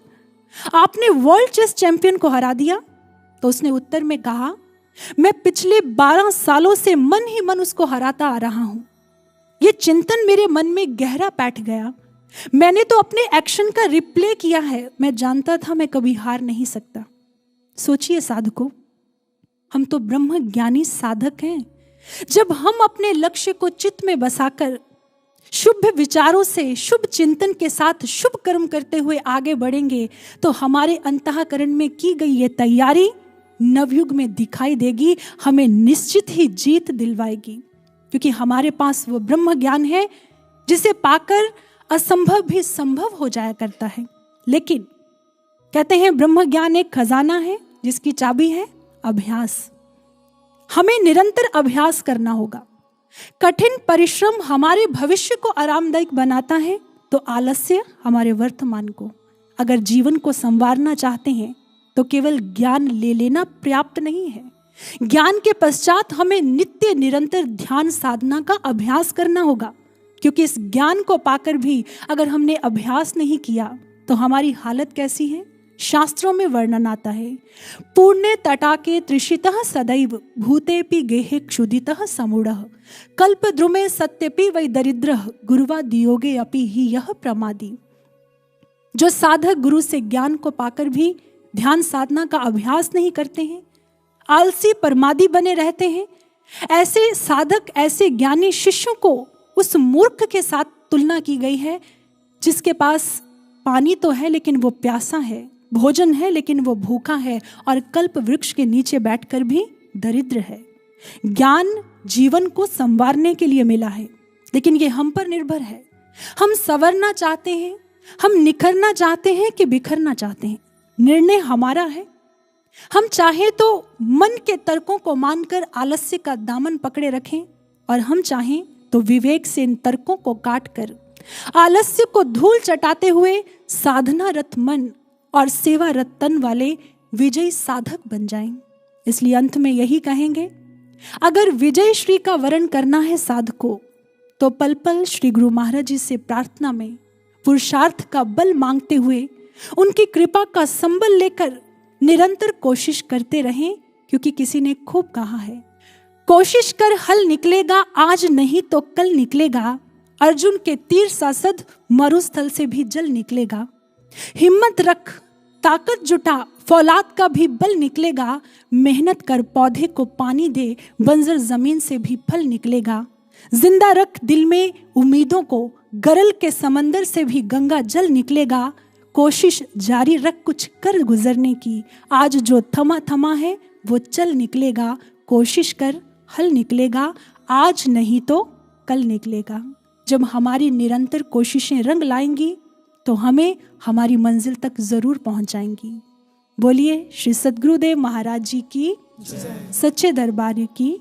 Speaker 1: आपने वर्ल्ड चेस चैंपियन को हरा दिया? तो उसने उत्तर में कहा, मैं पिछले 12 सालों से मन ही मन उसको हराता आ रहा हूं। ये चिंतन मेरे मन में गहरा बैठ गया। मैंने तो अपने एक्शन का रिप्ले किया है। मैं जानता था मैं कभी हार नहीं सकता। सोचिए साधकों, हम तो ब्रह्म ज्ञानी साधक हैं। जब हम अपने लक्ष्य को चित्त में बसाकर शुभ विचारों से, शुभ चिंतन के साथ शुभ कर्म करते हुए आगे बढ़ेंगे, तो हमारे अंतःकरण में की गई ये तैयारी नवयुग में दिखाई देगी, हमें निश्चित ही जीत दिलवाएगी। क्योंकि हमारे पास वो ब्रह्म ज्ञान है जिसे पाकर असंभव भी संभव हो जाया करता है। लेकिन कहते हैं ब्रह्म ज्ञान एक खजाना है जिसकी चाबी है अभ्यास। हमें निरंतर अभ्यास करना होगा। कठिन परिश्रम हमारे भविष्य को आरामदायक बनाता है, तो आलस्य हमारे वर्तमान को। अगर जीवन को संवारना चाहते हैं तो केवल ज्ञान ले लेना पर्याप्त नहीं है। ज्ञान के पश्चात हमें नित्य निरंतर ध्यान साधना का अभ्यास करना होगा, क्योंकि इस ज्ञान को पाकर भी अगर हमने अभ्यास नहीं किया तो हमारी हालत कैसी है? शास्त्रों में वर्णन आता है, पुण्य तटाके त्रिषितः सदैव भूतेपि गेहे क्षुदितः समूढ़ः कल्पद्रुमे सत्यपि वै दरिद्रः गुरुवादियोगे अपि ही यह प्रमादी। जो साधक गुरु से ज्ञान को पाकर भी ध्यान साधना का अभ्यास नहीं करते हैं, आलसी परमादी बने रहते हैं, ऐसे साधक, ऐसे ज्ञानी शिष्यों को उस मूर्ख के साथ तुलना की गई है जिसके पास पानी तो है लेकिन वो प्यासा है, भोजन है लेकिन वो भूखा है, और कल्प वृक्ष के नीचे बैठकर भी दरिद्र है। ज्ञान जीवन को संवारने के लिए मिला है, लेकिन ये हम पर निर्भर है। हम संवरना चाहते हैं, हम निखरना चाहते हैं कि बिखरना चाहते हैं, निर्णय हमारा है। हम चाहे तो मन के तर्कों को मानकर आलस्य का दामन पकड़े रखें, और हम चाहें तो विवेक से इन तर्कों को काटकर आलस्य को धूल चटाते हुए साधनारत मन और सेवारत तन वाले विजयी साधक बन जाएं। इसलिए अंत में यही कहेंगे, अगर विजय श्री का वरण करना है साधको, तो पल पल श्री गुरु महाराज जी से प्रार्थना में पुरुषार्थ का बल मांगते हुए उनकी कृपा का संबल लेकर निरंतर कोशिश करते रहें, क्योंकि किसी ने खूब कहा है, कोशिश कर हल निकलेगा, आज नहीं तो कल निकलेगा। अर्जुन के तीर सांसद मरुस्थल से भी जल निकलेगा। हिम्मत रख, ताकत जुटा, फौलाद का भी बल निकलेगा। मेहनत कर, पौधे को पानी दे, बंजर जमीन से भी फल निकलेगा। जिंदा रख दिल में उम्मीदों को, गरल के समंदर से भी गंगा जल निकलेगा। कोशिश जारी रख कुछ कर गुजरने की, आज जो थमा थमा है वो चल निकलेगा। कोशिश कर हल निकलेगा, आज नहीं तो कल निकलेगा। जब हमारी निरंतर कोशिशें रंग लाएंगी तो हमें हमारी मंजिल तक जरूर पहुंचाएंगी। बोलिए श्री सद्गुरुदेव महाराज जी की, सच्चे दरबार की।